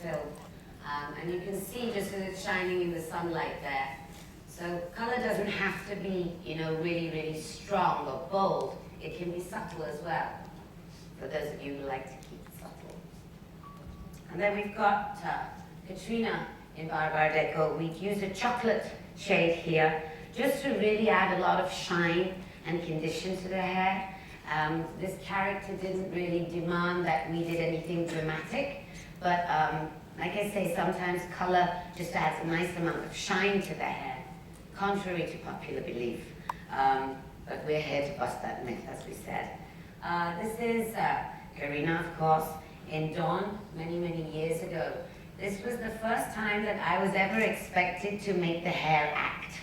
film. And you can see just as it's shining in the sunlight there. So color doesn't have to be, really, really strong or bold. It can be subtle as well, for those of you who like to keep it subtle. And then we've got Katrina in Bar Deco. We've used a chocolate shade here just to really add a lot of shine and condition to the hair. This character didn't really demand that we did anything dramatic, but like I say, sometimes color just adds a nice amount of shine to the hair, contrary to popular belief. But we're here to bust that myth, as we said. This is Karina, of course, in Dawn, many, many years ago. This was the first time that I was ever expected to make the hair act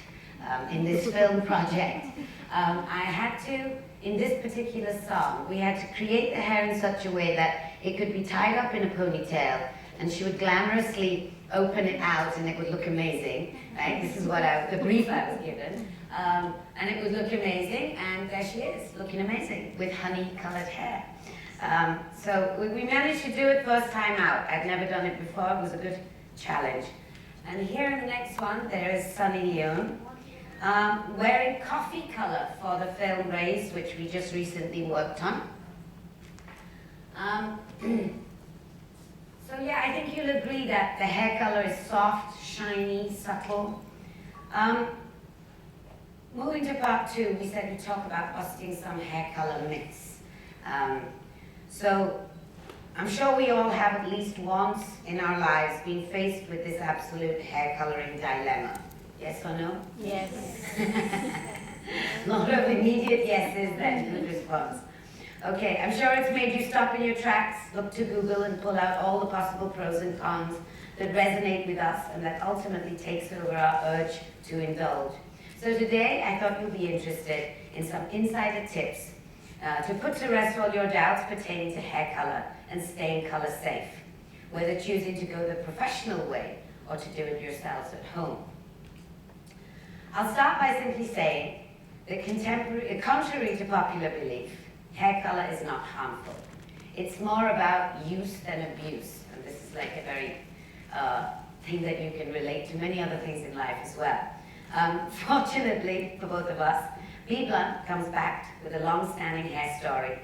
in this film project. I had to, in this particular song, we had to create the hair in such a way that it could be tied up in a ponytail, and she would glamorously open it out and it would look amazing, right? This is what the brief I was given. And it would look amazing, and there she is, looking amazing, with honey-colored hair. So we managed to do it first time out. I'd never done it before. It was a good challenge. And here in the next one, there is Sunny Leone, wearing coffee color for the film Raised, which we just recently worked on. So yeah, I think you'll agree that the hair color is soft, shiny, subtle. Moving to part 2, we said we'd talk about busting some hair color myths. So I'm sure we all have at least once in our lives been faced with this absolute hair coloring dilemma. Yes or no? Yes. A lot of immediate yeses then, good response. Okay, I'm sure it's made you stop in your tracks, look to Google and pull out all the possible pros and cons that resonate with us and that ultimately takes over our urge to indulge. So today, I thought you'd be interested in some insider tips to put to rest all your doubts pertaining to hair color and staying color safe, whether choosing to go the professional way or to do it yourselves at home. I'll start by simply saying that contrary to popular belief, hair color is not harmful. It's more about use than abuse, and this is like a very thing that you can relate to many other things in life as well. Fortunately for both of us, BBlunt comes back with a long-standing hair story.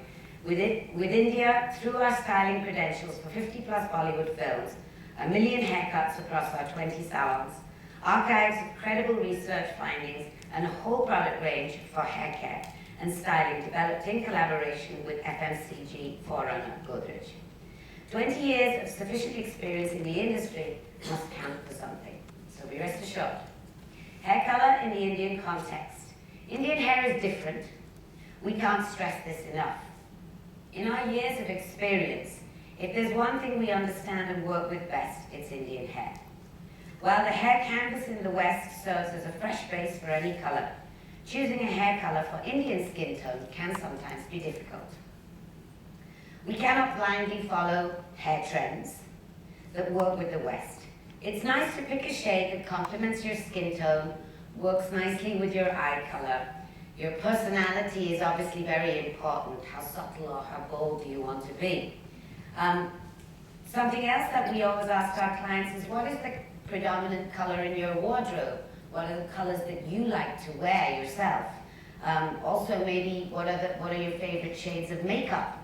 With India, through our styling credentials for 50+ Bollywood films, 1 million haircuts across our 20 salons, archives of credible research findings, and a whole product range for hair care and styling developed in collaboration with FMCG forerunner Godrej. 20 years of sufficient experience in the industry must count for something, so be rest assured. Hair color in the Indian context. Indian hair is different. We can't stress this enough. In our years of experience, if there's one thing we understand and work with best, it's Indian hair. While the hair canvas in the West serves as a fresh base for any color, choosing a hair color for Indian skin tone can sometimes be difficult. We cannot blindly follow hair trends that work with the West. It's nice to pick a shade that complements your skin tone, works nicely with your eye color. Your personality is obviously very important. How subtle or how bold do you want to be? Something else that we always ask our clients is, what is the predominant color in your wardrobe? What are the colors that you like to wear yourself? Also, maybe what are your favorite shades of makeup?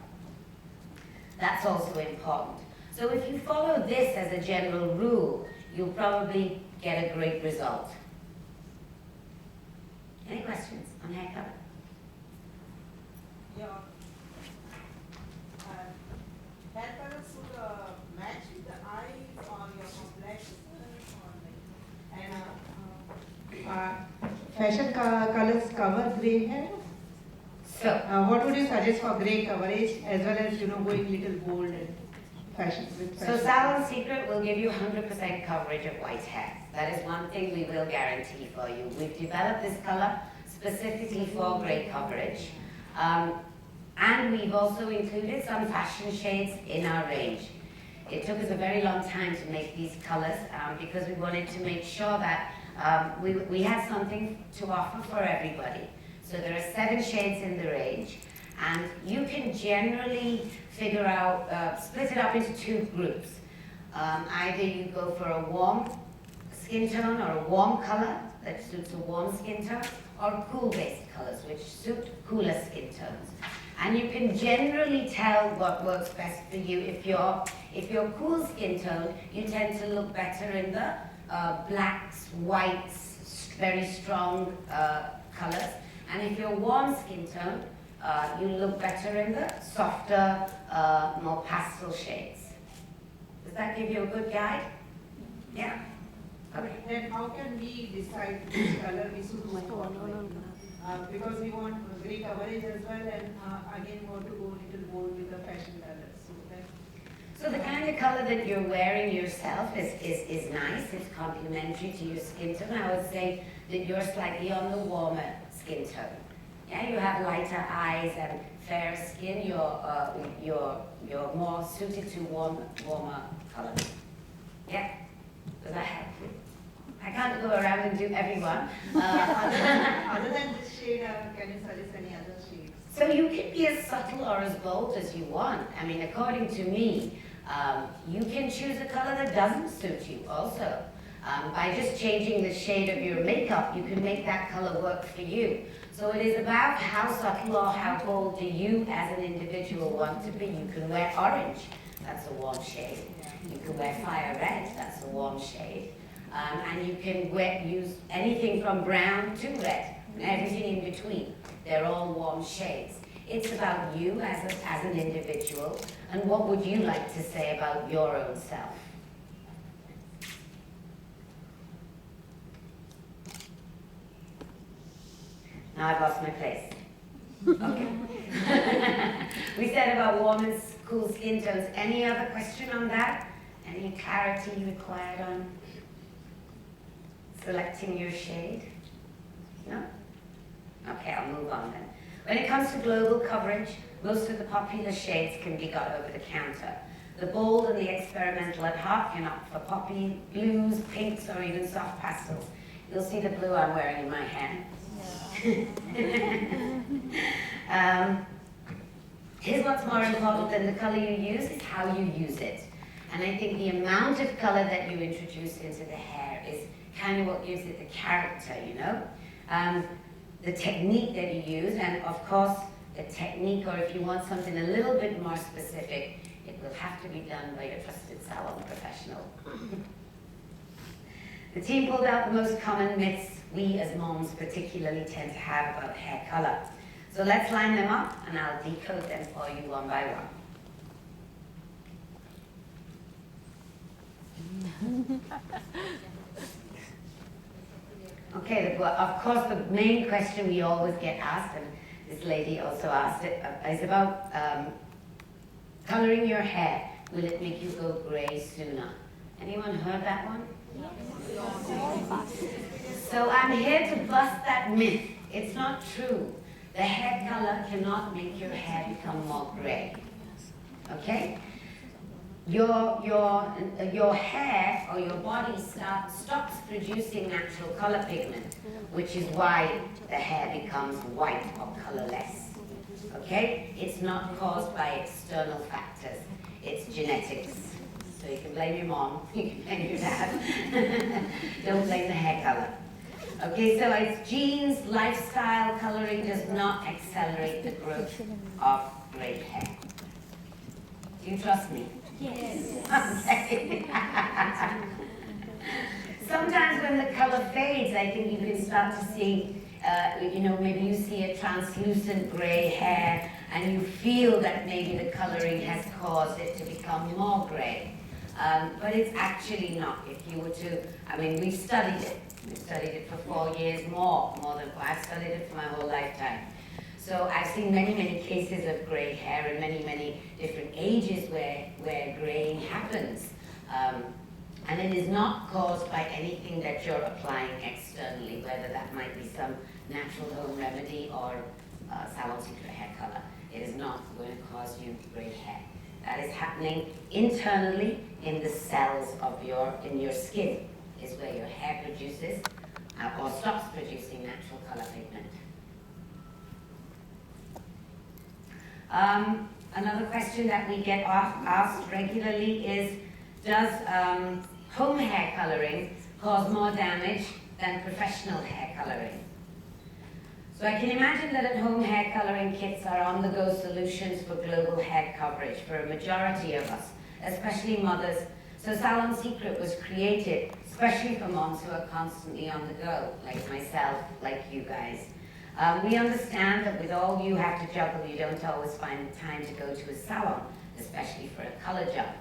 That's also important. So if you follow this as a general rule, you'll probably get a great result. Any questions on hair color? Yeah. Hair color should match with the eyes or your complexion and fashion colors cover gray hair. So, what would you suggest for gray coverage as well as going little bold and fashion? So Salon Secret will give you 100% coverage of white hair. That is one thing we will guarantee for you. We've developed this color specifically for gray coverage. And we've also included some fashion shades in our range. It took us a very long time to make these colors because we wanted to make sure that we had something to offer for everybody. So there are 7 shades in the range, and you can generally figure out, split it up into 2 groups. Either you go for a warm skin tone or a warm color that suits a warm skin tone, or cool-based colors which suit cooler skin tones. And you can generally tell what works best for you. If you're cool skin tone, you tend to look better in the blacks, whites, very strong colors. And if you're warm skin tone, you look better in the softer, more pastel shades. Does that give you a good guide? Yeah? Okay. Then how can we decide which color we should go for? Because we want gray coverage as well, and again want to go a little bold with the fashion colors. So the kind of color that you're wearing yourself is nice. It's complementary to your skin tone. I would say that you're slightly on the warmer skin tone. Yeah, you have lighter eyes and fairer skin. You're more suited to warmer colors. Yeah, does that help you? I can't go around and do everyone. Other than this shade, can you suggest any other shades? So you can be as subtle or as bold as you want. I mean, according to me, you can choose a color that doesn't suit you also. By just changing the shade of your makeup, you can make that color work for you. So it is about how subtle or how bold do you as an individual want to be. You can wear orange, that's a warm shade. You can wear fire red, that's a warm shade. And you can use anything from brown to red, and everything in between. They're all warm shades. It's about you as an individual, and what would you like to say about your own self? Now I've lost my place. Okay. We said about warm and cool skin tones. Any other question on that? Any clarity required on selecting your shade? No? Okay, I'll move on then. When it comes to global coverage, most of the popular shades can be got over the counter. The bold and the experimental at heart can opt for poppy, blues, pinks, or even soft pastels. You'll see the blue I'm wearing in my hand. Here's what's more important than the color you use is how you use it. And I think the amount of color that you introduce into the hair is kind of what gives it the character, you know? The technique that you use, and of course, the technique, or if you want something a little bit more specific, it will have to be done by a trusted salon professional. The team pulled out the most common myths we as moms particularly tend to have about hair color. So let's line them up, and I'll decode them for you one by one. Okay, of course, the main question we always get asked, and this lady also asked it, is about coloring your hair. Will it make you go gray sooner? Anyone heard that one? So I'm here to bust that myth. It's not true. The hair color cannot make your hair become more gray. Okay? Your hair or your body stops producing natural color pigment, which is why the hair becomes white or colorless. Okay? It's not caused by external factors. It's genetics. So you can blame your mom, you can blame your dad. Don't blame the hair color. Okay, so it's genes, lifestyle, coloring does not accelerate the growth of gray hair. Do you trust me? Yes. Okay. Sometimes when the color fades, I think you can start to see, maybe you see a translucent gray hair and you feel that maybe the coloring has caused it to become more gray. But it's actually not. If you were to, we've studied it. We've studied it for 4 years, more than 4. I've studied it for my whole lifetime. So I've seen many, many cases of gray hair in many, many different ages where graying happens. And it is not caused by anything that you're applying externally, whether that might be some natural home remedy or salon secret hair color. It is not going to cause you gray hair. That is happening internally in the cells of in your skin, is where your hair produces or stops producing natural color pigment. Another question that we get asked regularly is, does home hair coloring cause more damage than professional hair coloring? So I can imagine that at-home hair coloring kits are on-the-go solutions for global hair coverage for a majority of us, especially mothers. So Salon Secret was created especially for moms who are constantly on the go, like myself, like you guys. We understand that with all you have to juggle, you don't always find the time to go to a salon, especially for a color job.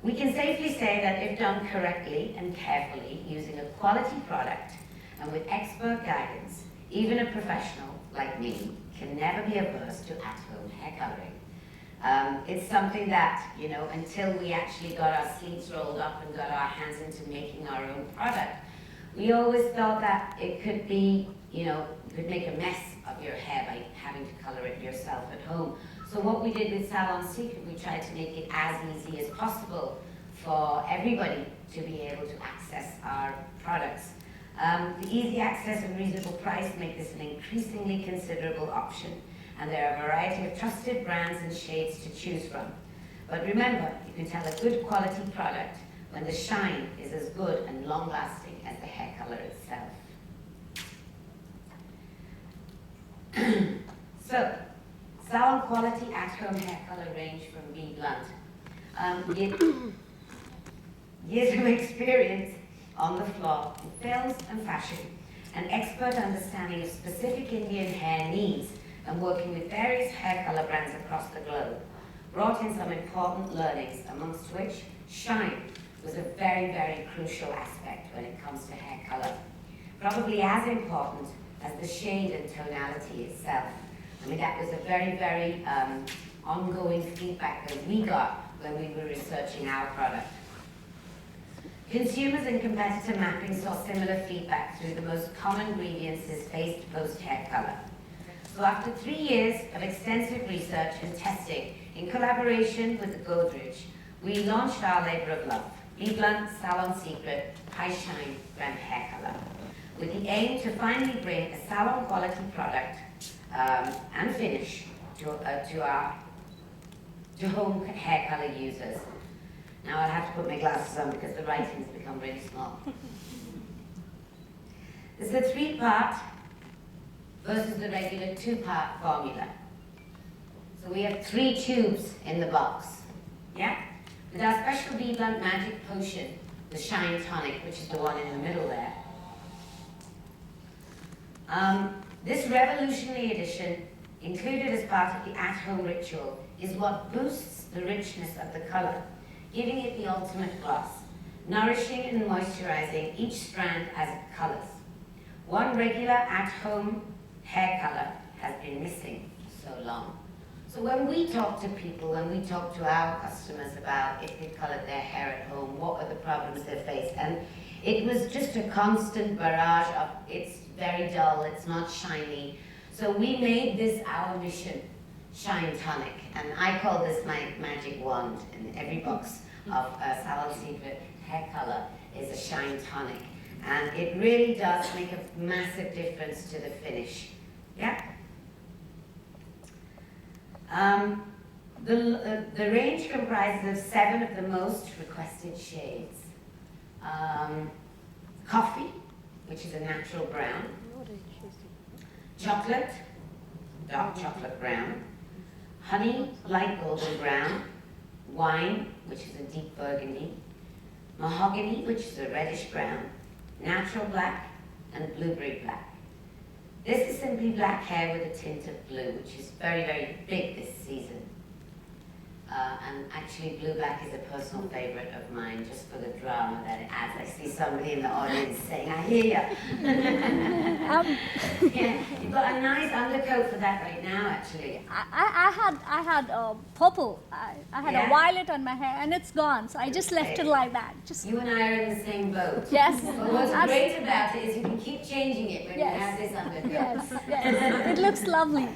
We can safely say that if done correctly and carefully, using a quality product and with expert guidance, even a professional like me can never be averse to at-home hair coloring. It's something that, you know, until we actually got our sleeves rolled up and got our hands into making our own product, we always thought that it could be, you know, you could make a mess of your hair by having to color it yourself at home. So what we did with Salon Secret, we tried to make it as easy as possible for everybody to be able to access our products. The easy access and reasonable price make this an increasingly considerable option, and there are a variety of trusted brands and shades to choose from. But remember, you can tell a good quality product when the shine is as good and long-lasting as the hair color itself. So, salon quality at-home hair color range from BBlunt. Years of experience on the floor in films and fashion, an expert understanding of specific Indian hair needs, and working with various hair color brands across the globe, brought in some important learnings, amongst which shine was a very, very crucial aspect when it comes to hair color. Probably as important as the shade and tonality itself. I mean, that was a very, very ongoing feedback that we got when we were researching our product. Consumers and competitor mapping saw similar feedback through the most common grievances faced post-hair color. So after 3 years of extensive research and testing in collaboration with the Godrej, we launched our labor of love, BBlunt Salon Secret High Shine Brand Hair Color, with the aim to finally bring a salon quality product and finish to home hair color users. Now I'll have to put my glasses on because the writing's become really small. There's a 3-part versus the regular 2-part formula. So we have 3 tubes in the box, yeah? With our special BBlunt Magic Potion, the Shine Tonic, which is the one in the middle there. This revolutionary addition, included as part of the at-home ritual, is what boosts the richness of the color, giving it the ultimate gloss, nourishing and moisturizing each strand as it colors. One regular at-home hair color has been missing for so long. So when we talk to people, when we talk to our customers about if they colored their hair at home, what are the problems they face, and it was just a constant barrage of it's very dull, it's not shiny. So we made this our mission, Shine Tonic, and I call this my magic wand, and every box of Salon Secret hair color is a Shine Tonic, and it really does make a massive difference to the finish. Yeah. The range comprises of 7 of the most requested shades. Coffee, which is a natural brown. Chocolate, dark chocolate brown. Honey, light golden brown. Wine, which is a deep burgundy. Mahogany, which is a reddish brown. Natural black, and blueberry black. This is simply black hair with a tint of blue, which is very, very big this season. And actually, blue-black is a personal favorite of mine, just for the drama that it adds. I see somebody in the audience saying, I hear you. Yeah, you've got a nice undercoat for that right now, actually. I had purple. I had Yeah? a violet on my hair, and it's gone. So I just left it like that. Just You and I are in the same boat. yes. But what's great about it is you can keep changing it when you have this undercoat. Yes, yes. It looks lovely.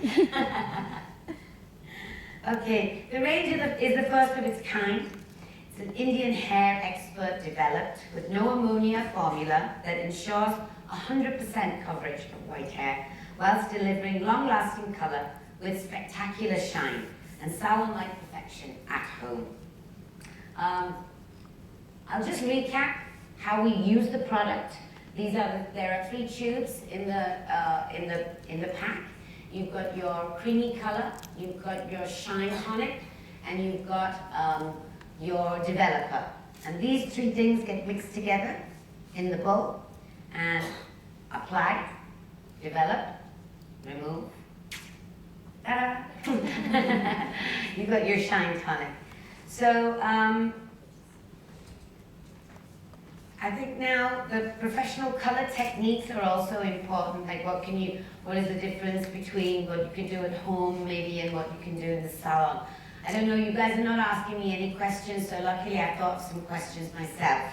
Okay, the range is the first of its kind. It's an Indian hair expert developed with no ammonia formula that ensures 100% coverage of white hair whilst delivering long-lasting color with spectacular shine and salon-like perfection at home. I'll just recap how we use the product. There are 3 tubes in the pack. You've got your creamy color, you've got your shine tonic, and you've got your developer. And these 3 things get mixed together in the bowl and apply, develop, remove. Ta-da! You've got your shine tonic. So I think now the professional color techniques are also important. Like what is the difference between what you can do at home maybe and what you can do in the salon? I don't know, you guys are not asking me any questions, so luckily I thought of some questions myself.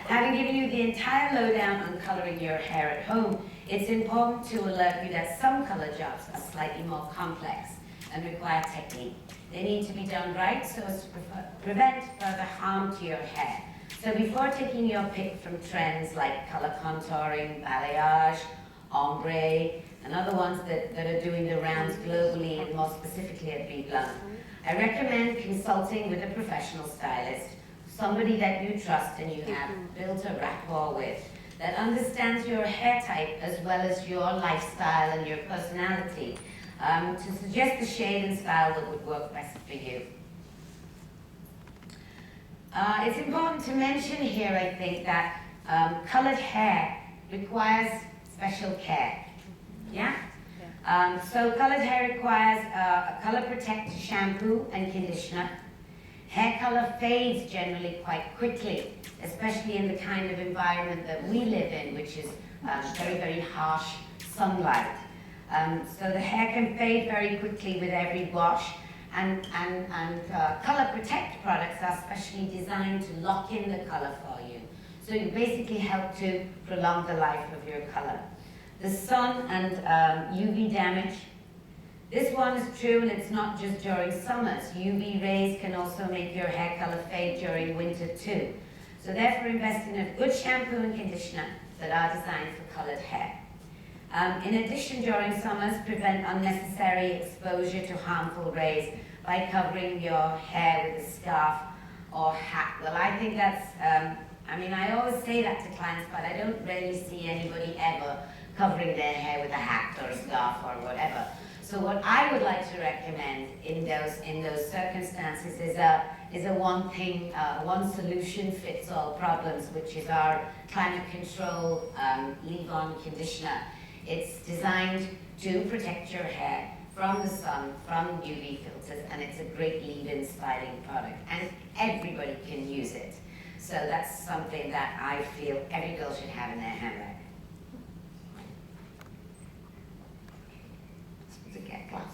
Having given you the entire lowdown on coloring your hair at home, it's important to alert you that some color jobs are slightly more complex and require technique. They need to be done right so as to prevent further harm to your hair. So before taking your pick from trends like color contouring, balayage, ombre, and other ones that are doing the rounds globally and more specifically at BBlunt, I recommend consulting with a professional stylist, somebody that you trust and you have built a rapport with, that understands your hair type as well as your lifestyle and your personality, to suggest the shade and style that would work best for you. It's important to mention here, I think, that colored hair requires special care. Yeah? So colored hair requires a color protect shampoo and conditioner. Hair color fades generally quite quickly, especially in the kind of environment that we live in, which is very, very harsh sunlight. So the hair can fade very quickly with every wash, and color protect products are specially designed to lock in the color for you. So you basically help to prolong the life of your color. The sun and UV damage. This one is true, and it's not just during summers. UV rays can also make your hair color fade during winter too. So therefore invest in a good shampoo and conditioner that are designed for colored hair. In addition, during summers, prevent unnecessary exposure to harmful rays by covering your hair with a scarf or hat. Well, I think that's, I always say that to clients, but I don't really see anybody ever covering their hair with a hat or a scarf or whatever. So what I would like to recommend in those circumstances is a one solution fits all problems, which is our climate control leave-on conditioner. It's designed to protect your hair from the sun, from UV filters, and it's a great leave-in styling product, and everybody can use it. So that's something that I feel every girl should have in their handbag. To get glass.